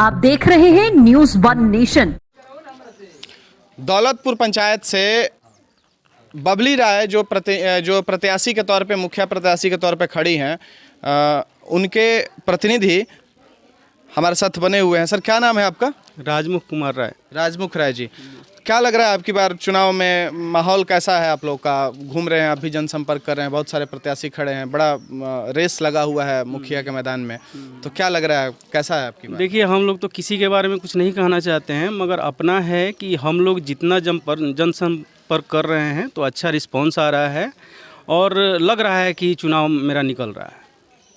आप देख रहे हैं news one nation. Daulatpur panchayat से बबली राय जो प्रत्याशी के तौर पे मुखिया प्रत्याशी के तौर पे खड़ी हैं, उनके प्रतिनिधि हमारे साथ बने हुए हैं। सर, क्या नाम है आपका? राजमुख कुमार राय। राजमुख राय जी, क्या लग रहा है आपकी बार चुनाव में माहौल कैसा है? आप लोग का घूम रहे हैं, अभी जनसंपर्क कर रहे हैं, बहुत सारे प्रत्याशी खड़े हैं, बड़ा रेस लगा हुआ है मुखिया के मैदान में, तो क्या लग रहा है, कैसा है आपकी बार? देखिए, हम लोग तो किसी के बारे में कुछ नहीं कहना चाहते हैं, मगर अपना है कि हम लोग जितना जनसंपर्क कर रहे हैं तो अच्छा रिस्पॉन्स आ रहा है और लग रहा है कि चुनाव मेरा निकल रहा है।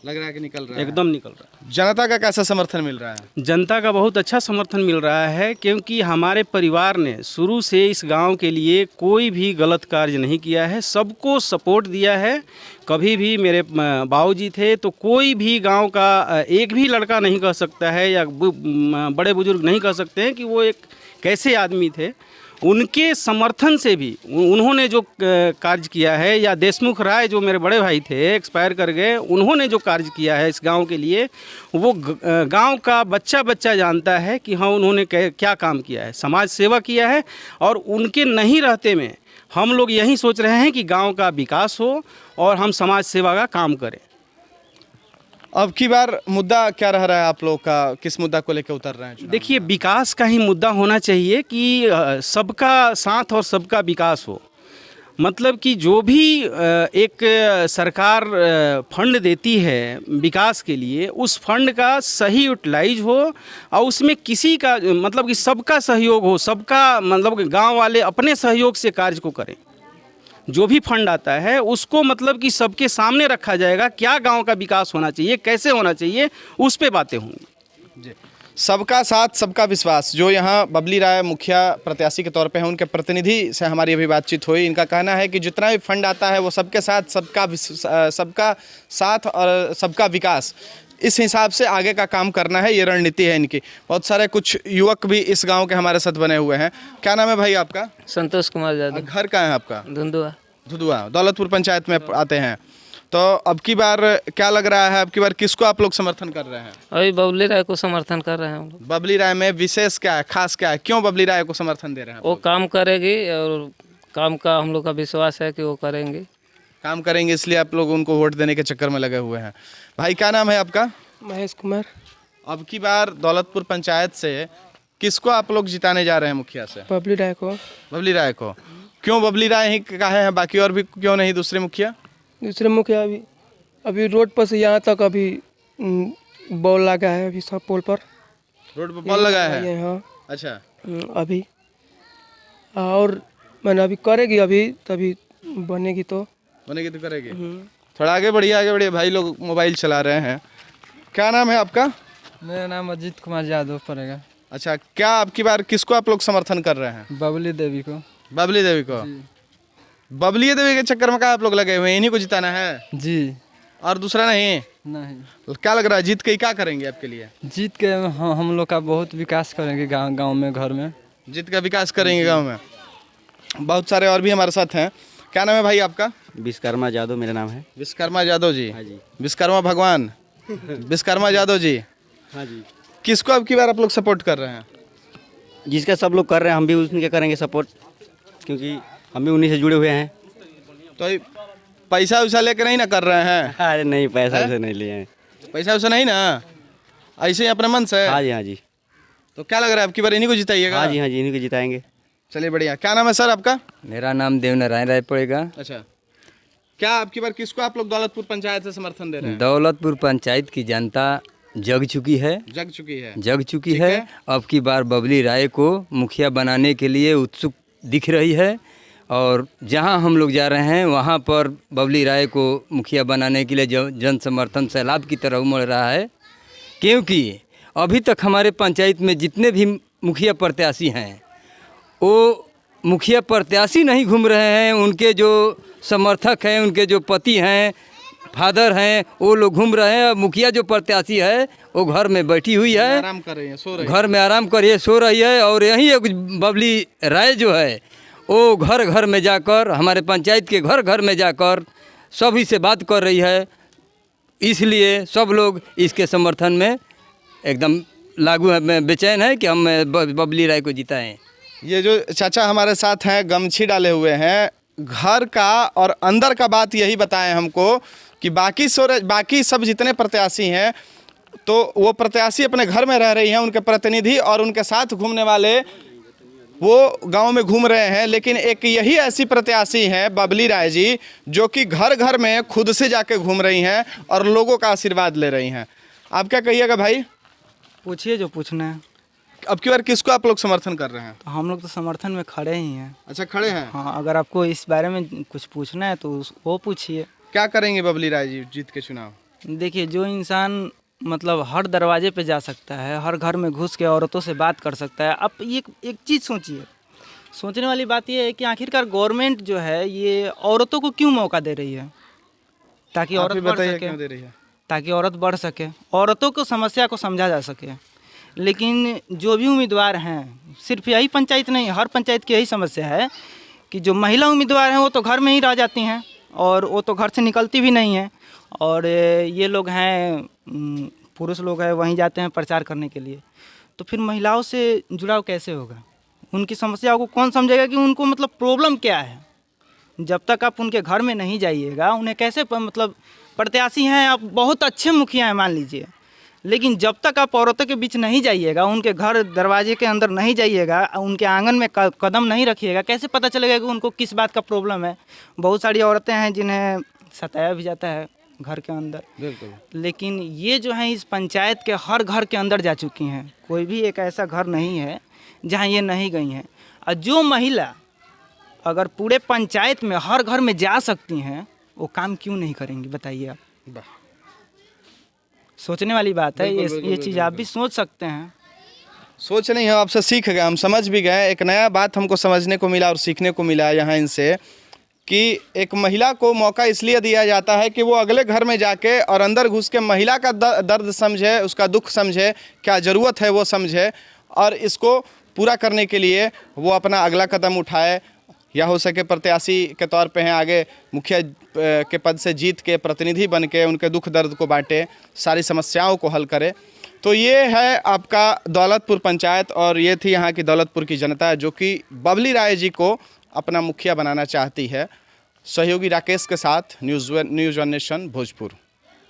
लग रहा है कि निकल रहा है, एकदम निकल रहा है। जनता का कैसा समर्थन मिल रहा है? जनता का बहुत अच्छा समर्थन मिल रहा है, क्योंकि हमारे परिवार ने शुरू से इस गांव के लिए कोई भी गलत कार्य नहीं किया है, सबको सपोर्ट दिया है। कभी भी मेरे बाबूजी थे तो कोई भी गांव का एक भी लड़का नहीं कह सकता है या बड़े बुजुर्ग नहीं कह सकते हैं कि वो एक कैसे आदमी थे। उनके समर्थन से भी उन्होंने जो कार्य किया है, या देशमुख राय जो मेरे बड़े भाई थे एक्सपायर कर गए, उन्होंने जो कार्य किया है इस गांव के लिए, वो गांव का बच्चा बच्चा जानता है कि हाँ उन्होंने क्या काम किया है, समाज सेवा किया है। और उनके नहीं रहते में हम लोग यही सोच रहे हैं कि गांव का विकास हो और हम समाज सेवा का काम करें। अब की बार मुद्दा क्या रह रहा है आप लोग का? किस मुद्दा को लेकर उतर रहे हैं? देखिए, विकास का ही मुद्दा होना चाहिए कि सबका साथ और सबका विकास हो। मतलब कि जो भी एक सरकार फंड देती है विकास के लिए, उस फंड का सही यूटिलाइज हो और उसमें किसी का मतलब कि सबका सहयोग हो, सबका मतलब कि गांव वाले अपने सहयोग से कार्य को करें। जो भी फंड आता है उसको मतलब कि सबके सामने रखा जाएगा, क्या गांव का विकास होना चाहिए, कैसे होना चाहिए, उस पे बातें होंगी। सबका साथ सबका विश्वास, जो यहाँ बबली राय मुखिया प्रत्याशी के तौर पे हैं, उनके प्रतिनिधि से हमारी अभी बातचीत हुई। इनका कहना है कि जितना भी फंड आता है वो सबके साथ सबका साथ और सबका विकास, इस हिसाब से आगे का काम करना है, ये रणनीति है इनकी। बहुत सारे कुछ युवक भी इस गांव के हमारे साथ बने हुए हैं। क्या नाम है भाई आपका? संतोष कुमार यादव। घर कहाँ है आपका? धुंधुआ। दौलतपुर पंचायत में आते हैं। तो अब की बार क्या लग रहा है, अब की बार किसको आप लोग समर्थन कर रहे हैं? अभी बबली राय को समर्थन कर रहे हैं हम लोग। बबली राय में विशेष क्या है, खास क्या है, क्यों बबली राय को समर्थन दे रहे हैं? वो काम करेगी और काम का हम लोग का विश्वास है कि वो करेंगे। काम करेंगे, इसलिए आप लोग उनको वोट देने के चक्कर में लगे हुए हैं। भाई, क्या नाम है आपका? महेश कुमार। अब की बार दौलतपुर पंचायत से किसको आप लोग जिताने जा रहे हैं मुखिया से? बबली राय को। बबली राय को। क्यों बबली राय ही कहे हैं, बाकी और भी क्यों नहीं दूसरे मुखिया? दूसरे मुखिया अभी रोड पर से यहाँ तक अभी बॉल लगा है, अभी सब पोल पर रोड पर बॉल लगा है। हाँ। अच्छा। अभी और मैंने अभी करेगी, अभी तभी बनेगी तो करेगी। थोड़ा आगे बढ़िए भाई, लोग मोबाइल चला रहे हैं। क्या नाम है आपका? मेरा नाम अजीत कुमार यादव पड़ेगा। अच्छा, क्या आपकी बार किसको आप लोग समर्थन कर रहे हैं? बबली देवी को। बबली देवी को। बबली देवी के चक्कर में क्या आप लोग लगे हुए हैं? इन्हीं को जिताना है जी, और दूसरा नहीं? नहीं। क्या लग रहा है, जीत के क्या करेंगे आपके लिए? जीत के हम लोग का बहुत विकास करेंगे गांव में, घर में। जीत का विकास करेंगे गांव में। बहुत सारे और भी हमारे साथ हैं। क्या नाम है भाई आपका? विश्वकर्मा यादव मेरा नाम है। विश्वकर्मा यादव जी? हाँ जी। विश्वकर्मा भगवान विश्वकर्मा यादव जी। हाँ जी। किसको अब की बार आप लोग सपोर्ट कर रहे हैं? जिसका सब लोग कर रहे हैं, हम भी उनके करेंगे सपोर्ट, क्योंकि हम भी उन्हीं से जुड़े हुए हैं। तो पैसा वैसा लेकर नहीं ना कर रहे हैं? अरे नहीं, पैसा वैसे नहीं लिए हैं। पैसा वैसा नहीं ना, ऐसे ही अपने मन से? हाँ जी, हाँ जी। तो क्या लग रहा है, अब की बार इन्हीं को जिताइएगा? हाँ जी, हाँ जी, इन्हीं को जिताएंगे। चलिए, बढ़िया। क्या नाम है सर आपका? मेरा नाम देवनारायण राय पड़ेगा। अच्छा, क्या आपकी बार किसको आप लोग दौलतपुर पंचायत से समर्थन दे रहे हैं? दौलतपुर पंचायत की जनता जग चुकी है। अब की बार बबली राय को मुखिया बनाने के लिए उत्सुक दिख रही है, और जहां हम लोग जा रहे हैं वहां पर बबली राय को मुखिया बनाने के लिए जन समर्थन सैलाब की तरह उमड़ रहा है। क्योंकि अभी तक हमारे पंचायत में जितने भी मुखिया प्रत्याशी हैं, वो मुखिया प्रत्याशी नहीं घूम रहे हैं, उनके जो समर्थक हैं, उनके जो पति हैं, फादर हैं, वो लोग घूम रहे हैं। मुखिया जो प्रत्याशी है वो घर में बैठी हुई है, आराम कर रही है, सो रही है। घर में आराम कर रही है, सो रही है। और यही एक बबली राय जो है वो घर घर में जाकर, हमारे पंचायत के घर घर में जाकर सभी से बात कर रही है। इसलिए सब लोग इसके समर्थन में एकदम लागू है, बेचैन है कि हम बबली राय को जिताएं। ये जो चाचा हमारे साथ हैं गमछी डाले हुए हैं, घर का और अंदर का बात यही बताएं हमको कि बाकी सब जितने प्रत्याशी हैं तो वो प्रत्याशी अपने घर में रह रही हैं, उनके प्रतिनिधि और उनके साथ घूमने वाले वो गांव में घूम रहे हैं, लेकिन एक यही ऐसी प्रत्याशी हैं बबली राय जी जो कि घर घर में खुद से जाके घूम रही हैं और लोगों का आशीर्वाद ले रही हैं। आप क्या कहिएगा भाई? पूछिए जो पूछना है। अब की बार किसको आप लोग समर्थन कर रहे हैं? तो हम लोग तो समर्थन में खड़े ही हैं। अच्छा, खड़े हैं। हाँ, अगर आपको इस बारे में कुछ पूछना है तो वो पूछिए। क्या करेंगे बबली राय जी जीत के चुनाव? देखिए, जो इंसान मतलब हर दरवाजे पे जा सकता है, हर घर में घुस के औरतों से बात कर सकता है। अब ये एक चीज़ सोचिए, सोचने वाली बात ये है कि आखिरकार गवर्नमेंट जो है ये औरतों को क्यों मौका दे रही है? ताकि औरत बढ़ सके, क्यों दे रही है? ताकि औरत बढ़ सके, औरतों को समस्या को समझा जा सके। लेकिन जो भी उम्मीदवार हैं, सिर्फ यही पंचायत नहीं, हर पंचायत की यही समस्या है कि जो महिला उम्मीदवार हैं वो तो घर में ही रह जाती हैं और वो तो घर से निकलती भी नहीं हैं। और ये लोग हैं पुरुष लोग हैं, वहीं जाते हैं प्रचार करने के लिए। तो फिर महिलाओं से जुड़ाव कैसे होगा? उनकी समस्याओं को कौन समझेगा कि उनको मतलब प्रॉब्लम क्या है? जब तक आप उनके घर में नहीं जाइएगा, उन्हें कैसे मतलब प्रत्याशी हैं आप, बहुत अच्छे मुखिया हैं मान लीजिए, लेकिन जब तक आप औरतों के बीच नहीं जाइएगा, उनके घर दरवाजे के अंदर नहीं जाइएगा, उनके आंगन में कदम नहीं रखिएगा, कैसे पता चलेगा कि उनको किस बात का प्रॉब्लम है? बहुत सारी औरतें हैं जिन्हें सताया भी जाता है घर के अंदर। बिल्कुल। लेकिन ये जो है इस पंचायत के हर घर के अंदर जा चुकी हैं, कोई भी एक ऐसा घर नहीं है जहाँ ये नहीं गई हैं। और जो महिला अगर पूरे पंचायत में हर घर में जा सकती हैं, वो काम क्यों नहीं करेंगी बताइए आप? सोचने वाली बात है। ये चीज़ आप भी सोच सकते हैं। सोच नहीं, हम आपसे सीख गए, हम समझ भी गए। एक नया बात हमको समझने को मिला और सीखने को मिला यहाँ इनसे कि एक महिला को मौका इसलिए दिया जाता है कि वो अगले घर में जाके और अंदर घुस के महिला का दर्द समझे, उसका दुख समझे, क्या ज़रूरत है वो समझे और इसको पूरा करने के लिए वो अपना अगला कदम उठाए, या हो सके प्रत्याशी के तौर पे हैं आगे मुखिया के पद से जीत के प्रतिनिधि बन के उनके दुख दर्द को बांटे, सारी समस्याओं को हल करे। तो ये है आपका दौलतपुर पंचायत और ये थी यहाँ की दौलतपुर की जनता जो कि बबली राय जी को अपना मुखिया बनाना चाहती है। सहयोगी राकेश के साथ न्यूज़ वन नेशन भोजपुर।